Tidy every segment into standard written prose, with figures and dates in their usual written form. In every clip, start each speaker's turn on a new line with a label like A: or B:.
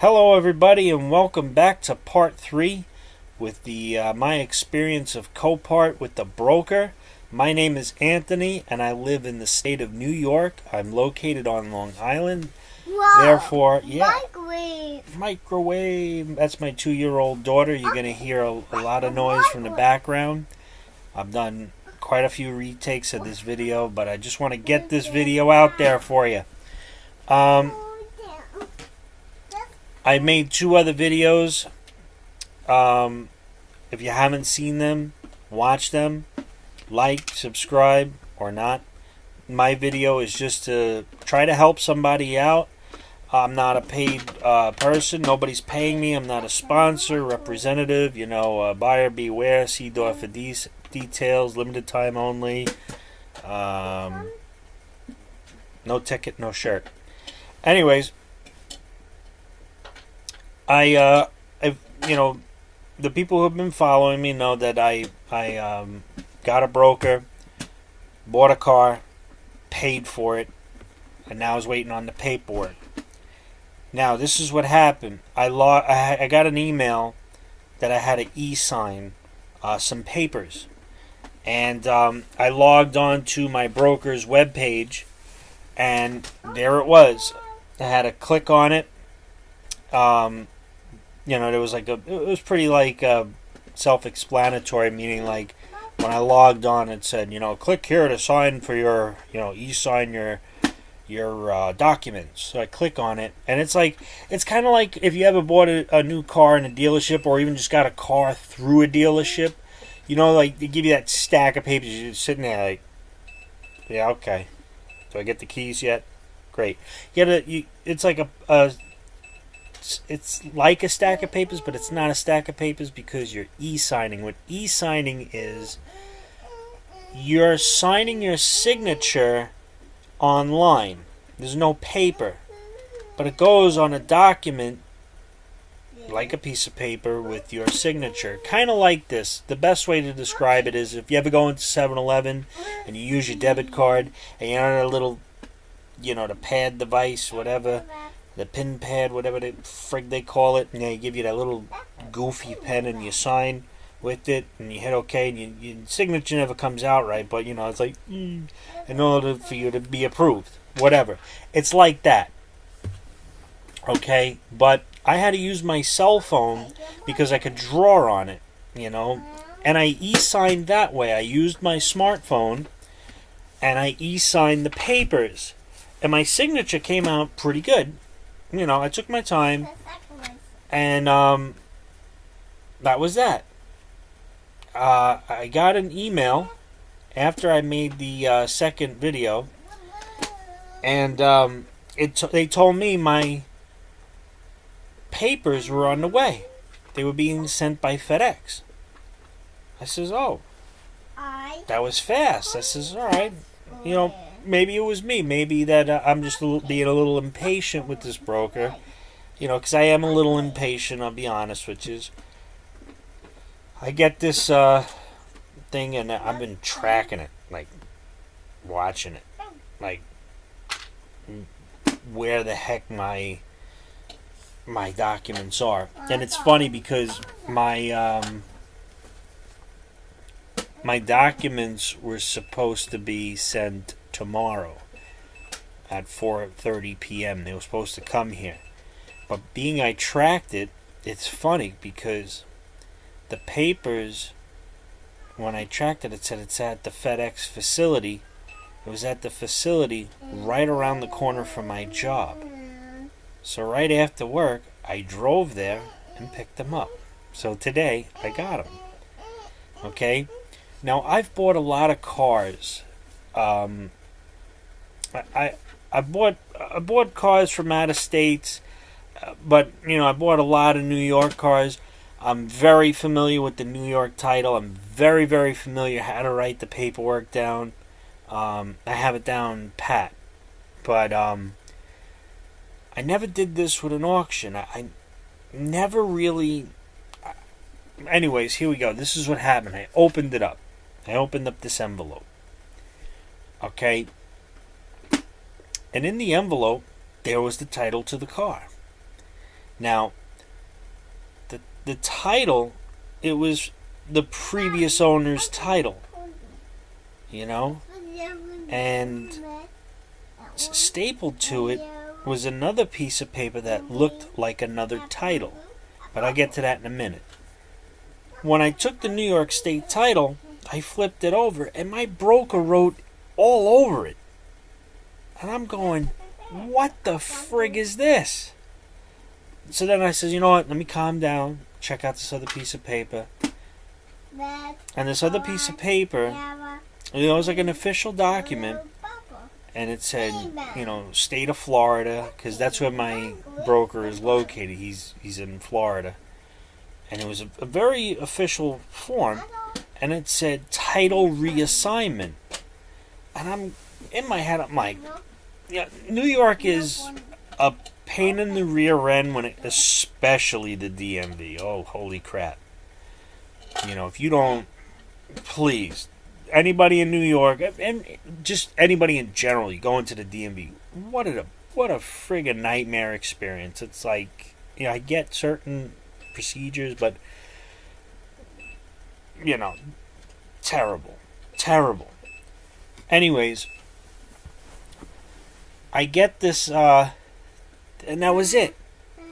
A: Hello everybody and welcome back to part 3 with the my experience of Copart with the broker. My name is Anthony and I live in the state of New York. I'm located on Long Island.
B: Whoa,
A: Therefore,
B: microwave.
A: That's my 2-year-old daughter. You're going to hear a lot of noise from the background. I've done quite a few retakes of this video, but I just want to get this video out there for you. I made 2 other videos. If you haven't seen them, watch them. Like, subscribe, or not. My video is just to try to help somebody out. I'm not a paid person. Nobody's paying me. I'm not a sponsor, representative. Buyer beware. See door for details. Limited time only. No ticket, no shirt. Anyways. The people who have been following me know that I got a broker, bought a car, paid for it, and now I was waiting on the paperwork. Now, this is what happened. I got an email that I had to e-sign some papers. And I logged on to my broker's webpage, and there it was. I had to click on it. There was it was pretty self-explanatory, meaning like when I logged on it said, click here to sign for your, e-sign your documents. So I click on it, and it's kind of like if you ever bought a new car in a dealership, or even just got a car through a dealership, they give you that stack of papers. You're sitting there like, yeah, okay. Do I get the keys yet? Great. It's like it's like a stack of papers, but it's not a stack of papers because you're e-signing. What e-signing is, you're signing your signature online. There's no paper, but it goes on a document like a piece of paper with your signature. Kind of like this. The best way to describe it is if you ever go into 7-Eleven and you use your debit card and you're on a little, the pad device, whatever, the pin pad, whatever the frig they call it, and they give you that little goofy pen and you sign with it and you hit OK, and your signature never comes out right, but it's like in order for you to be approved, whatever. It's like that. Okay, but I had to use my cell phone because I could draw on it, and I e-signed that way. I used my smartphone and I e-signed the papers, and my signature came out pretty good. I took my time, and that was that. I got an email after I made the second video, and they told me my papers were on the way. They were being sent by FedEx. I says, oh, that was fast. I says, all right, maybe it was me. Maybe that I'm just being a little impatient with this broker. Because I am a little impatient, I'll be honest with you. I get this thing, and I've been tracking it, watching it. Where the heck my documents are. And it's funny because my documents were supposed to be sent tomorrow at 4:30 p.m. They were supposed to come here. But being I tracked it, it's funny because the papers, when I tracked it, it said it's at the FedEx facility. It was at the facility right around the corner from my job. So right after work, I drove there and picked them up. So today, I got them. Okay? Now, I've bought a lot of cars. I bought cars from out of states, but I bought a lot of New York cars. I'm very familiar with the New York title. I'm very, very familiar how to write the paperwork down. I have it down pat. But I never did this with an auction. I never really... Anyways, here we go. This is what happened. I opened it up. I opened up this envelope. Okay? And in the envelope, there was the title to the car. Now, the title, it was the previous owner's title, you know, and stapled to it was another piece of paper that looked like another title, but I'll get to that in a minute. When I took the New York State title, I flipped it over, and my broker wrote all over it. And I'm going, what the frig is this? So then I said, you know what, let me calm down, check out this other piece of paper. And this other piece of paper, it was like an official document, and it said, you know, state of Florida, because that's where my broker is located. He's in Florida. And it was a very official form, and it said title reassignment. And I'm in my head, I'm like, yeah, New York is a pain in the rear end when it, especially the DMV. Oh, holy crap! You know, if you don't, please, anybody in New York, and just anybody in general, you go into the DMV. What a friggin' nightmare experience. It's like, you know, I get certain procedures, but you know, terrible. Anyways, I get this, and that was it.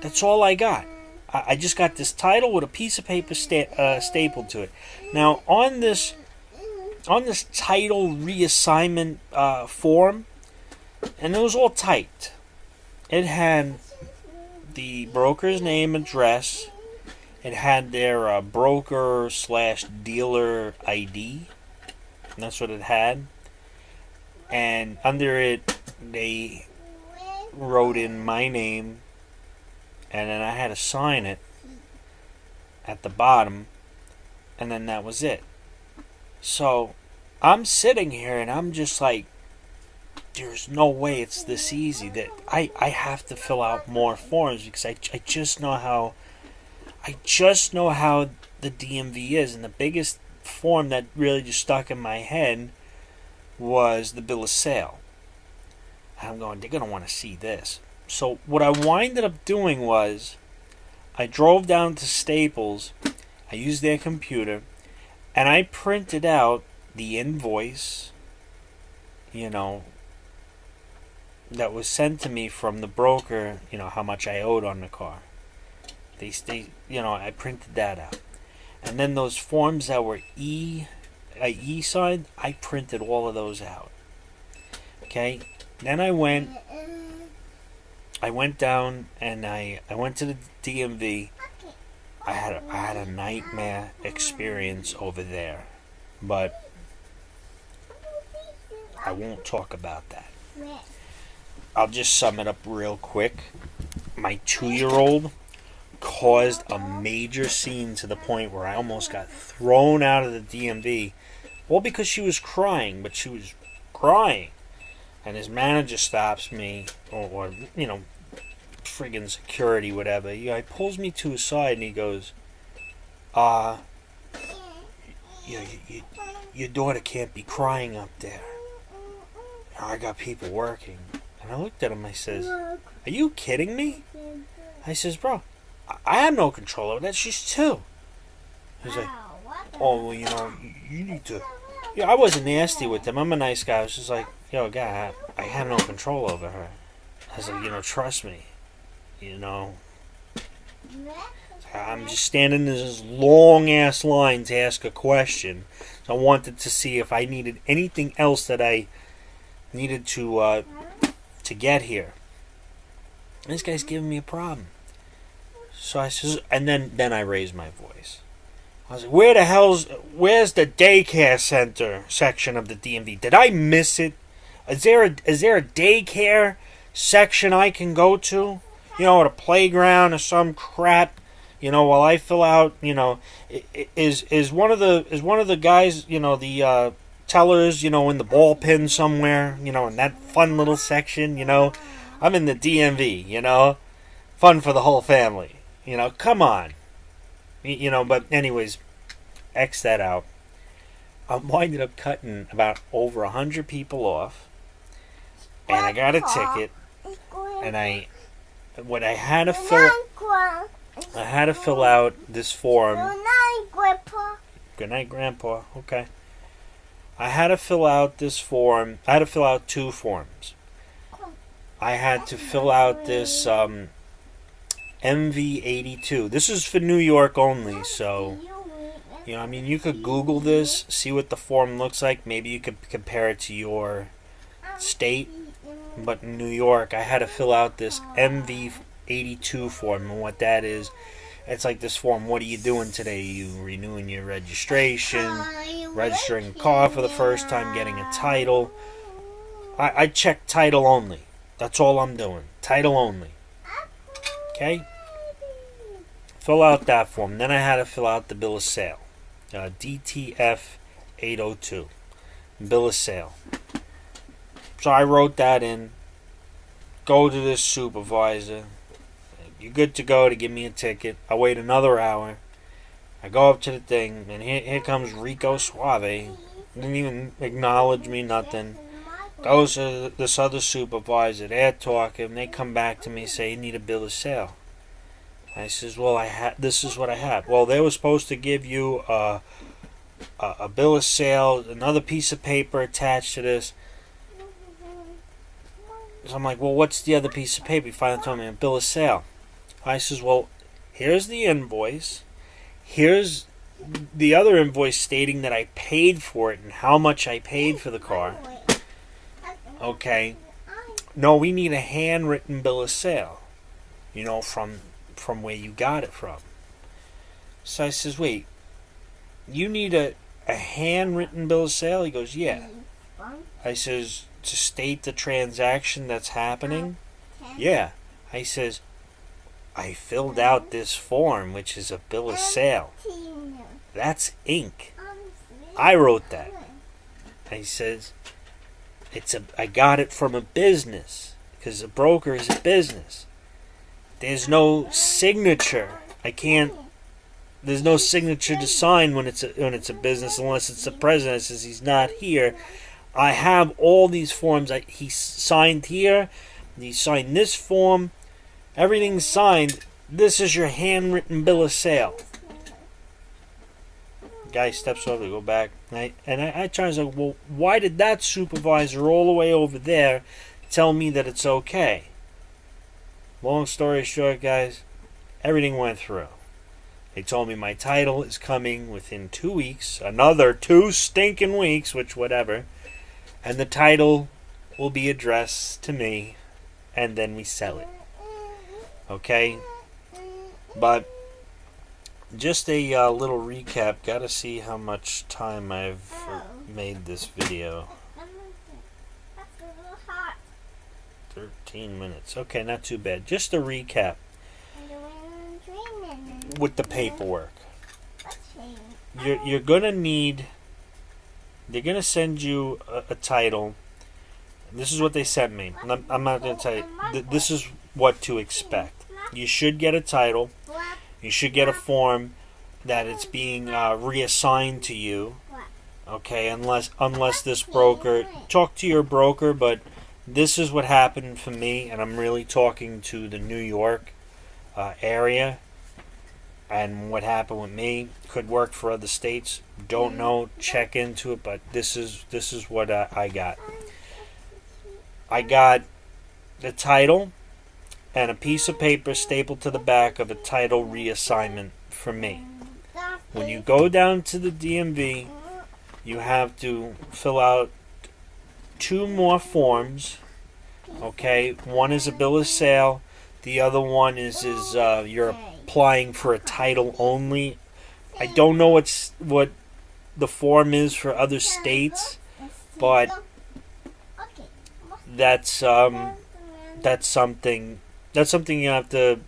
A: That's all I got. I just got this title with a piece of paper stapled to it. Now on this title reassignment form, and it was all typed. It had the broker's name, address. It had their broker/dealer ID. And that's what it had. And under it, they wrote in my name. And then I had to sign it at the bottom. And then that was it. So I'm sitting here and I'm just like, there's no way it's this easy. That I have to fill out more forms because I just know how the DMV is. And the biggest form that really just stuck in my head was the bill of sale. And I'm going, they're going to want to see this. So what I winded up doing was I drove down to Staples. I used their computer. And I printed out the invoice, you know, that was sent to me from the broker, you know, how much I owed on the car. They you know, I printed that out. And then those forms that were e-signed, I printed all of those out. Okay? Then I went down and I went to the DMV. I had a nightmare experience over there. But I won't talk about that. I'll just sum it up real quick. My 2-year-old caused a major scene to the point where I almost got thrown out of the DMV. Well, because she was crying, but she was crying. And his manager stops me, or you know, friggin' security, whatever. He pulls me to his side and he goes, your daughter can't be crying up there. I got people working. And I looked at him, I says, are you kidding me? I says, bro, I have no control over that. She's 2. He's like, oh, well, you know, you need to. Yeah, I wasn't nasty with him. I'm a nice guy. I was just like, yo, guy, I have no control over her. I was like, you know, trust me. You know, I'm just standing in this long-ass line to ask a question. So I wanted to see if I needed anything else that I needed to get here. And this guy's giving me a problem. So I says, and then I raised my voice. I was like, where's the daycare center section of the DMV? Did I miss it? Is there a daycare section I can go to? You know, at a playground or some crap. You know, while I fill out, you know, is one of the guys, you know, the tellers, you know, in the ball pin somewhere, you know, in that fun little section, you know. I'm in the DMV, you know. Fun for the whole family. You know, come on. You know, but anyways, X that out. I winded up cutting about over 100 people off. And I got a ticket. And when I had to fill I had to fill out this form.
B: Good night, Grandpa.
A: Good night, Grandpa. Okay. I had to fill out this form. I had to fill out 2 forms. I had to fill out this MV82. This is for New York only, so I mean, you could Google this, see what the form looks like. Maybe you could compare it to your state. But in New York, I had to fill out this MV82 form, and what that is, it's like this form. What are you doing today? You renewing your registration, registering a car for the first time, getting a title. I check title only. That's all I'm doing. Title only. Okay? Fill out that form. Then I had to fill out the bill of sale. DTF 802. Bill of sale. So I wrote that in. Go to this supervisor. You're good to go to give me a ticket. I wait another hour. I go up to the thing, and here comes Rico Suave. Didn't even acknowledge me, nothing. Goes to this other supervisor. They're talking. They come back to me and say, you need a bill of sale. I says, well, this is what I had. Well, they were supposed to give you a bill of sale, another piece of paper attached to this. So I'm like, well, what's the other piece of paper? He finally told me a bill of sale. I says, well, here's the invoice. Here's the other invoice stating that I paid for it and how much I paid for the car. Okay. No, we need a handwritten bill of sale. From where you got it from. So I says, wait, you need a handwritten bill of sale? He goes, yeah. I says, to state the transaction that's happening? Yeah. I says, I filled out this form, which is a bill of sale. That's ink. I wrote that. I says, I got it from a business, because a broker is a business. There's no signature. There's no signature to sign when it's a business unless it's the president says he's not here. I have all these forms. He signed here. He signed this form. Everything's signed. This is your handwritten bill of sale. Guy steps over to go back. And I try to say, well, why did that supervisor all the way over there tell me that it's okay? Long story short, guys, everything went through. They told me my title is coming within 2 weeks. Another 2 stinking weeks, which whatever. And the title will be addressed to me. And then we sell it. Okay? But just a little recap. Gotta see how much time I've made this video. 13 minutes. Okay, not too bad. Just a recap with the paperwork. You're gonna need. They're gonna send you a title. This is what they sent me. I'm not gonna tell you. This is what to expect. You should get a title. You should get a form that it's being reassigned to you. Okay, unless this broker, talk to your broker, but this is what happened for me, and I'm really talking to the New York area, and what happened with me could work for other states. Don't know, check into it, but this is what I got. I got the title and a piece of paper stapled to the back of a title reassignment for me. When you go down to the DMV, you have to fill out 2 more forms. Okay, one is a bill of sale. The other one is you're applying for a title only. I don't know what the form is for other states, but that's something you have to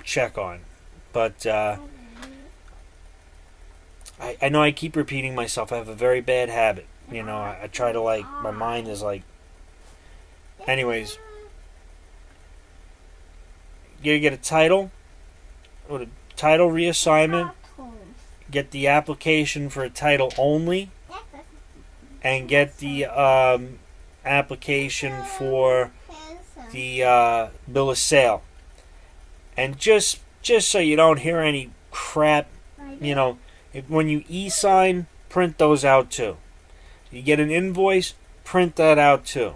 A: check on. But I know I keep repeating myself. I have a very bad habit. I try to my mind is anyways. You get a title, or a title reassignment, get the application for a title only, and get the application for the bill of sale. And just just so you don't hear any crap, you know, when you e-sign, print those out too. You get an invoice, print that out too.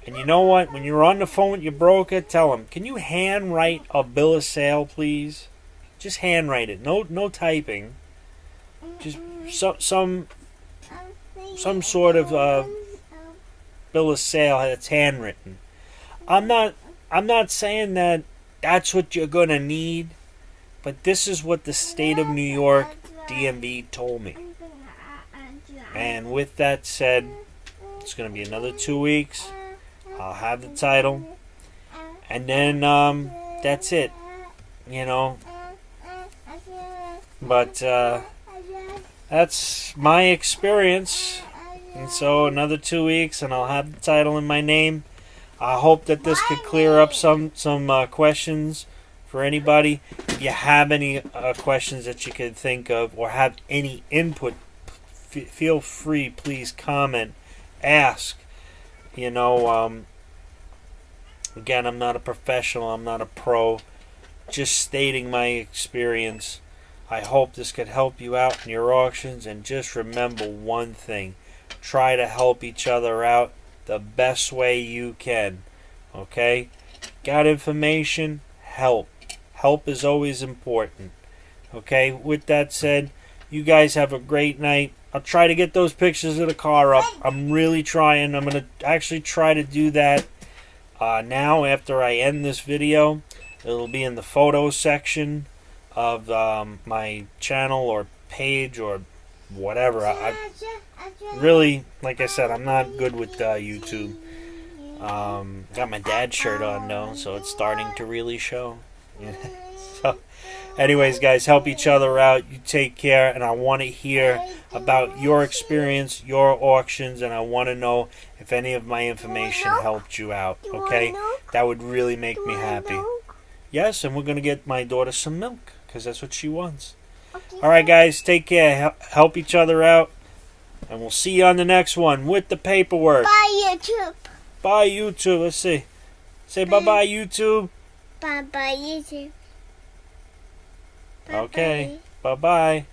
A: And you know what? When you're on the phone with your broker, tell them, can you handwrite a bill of sale, please? Just handwrite it. No typing. Just some sort of bill of sale that's handwritten. I'm not saying that that's what you're gonna need, but this is what the state of New York DMV told me. And with that said, it's gonna be another 2 weeks. I'll have the title, and then that's it, you know. But that's my experience, and so another 2 weeks, and I'll have the title in my name. I hope that this could clear up some questions for anybody. If you have any questions that you could think of, or have any input, feel free. Please comment, ask. You know, again, I'm not a professional. I'm not a pro. Just stating my experience. I hope this could help you out in your auctions. And just remember one thing. Try to help each other out the best way you can. Okay? Got information? Help. Help is always important. Okay? With that said, you guys have a great night. I'll try to get those pictures of the car up. I'm really trying. I'm going to actually try to do that now after I end this video. It'll be in the photos section of my channel or page or whatever. I really, like I said, I'm not good with YouTube. Got my dad's shirt on though, so it's starting to really show. So, anyways, guys, help each other out. You take care, and I want to hear about your experience, your auctions, and I want to know if any of my information helped you out. Okay, that would really make me happy. Yes, and we're gonna get my daughter some milk because that's what she wants. All right, guys, take care. Help each other out, and we'll see you on the next one with the paperwork.
B: Bye, YouTube.
A: Bye, YouTube. Let's see. Say bye-bye, YouTube.
B: Bye-bye, YouTube.
A: Okay. Bye-bye.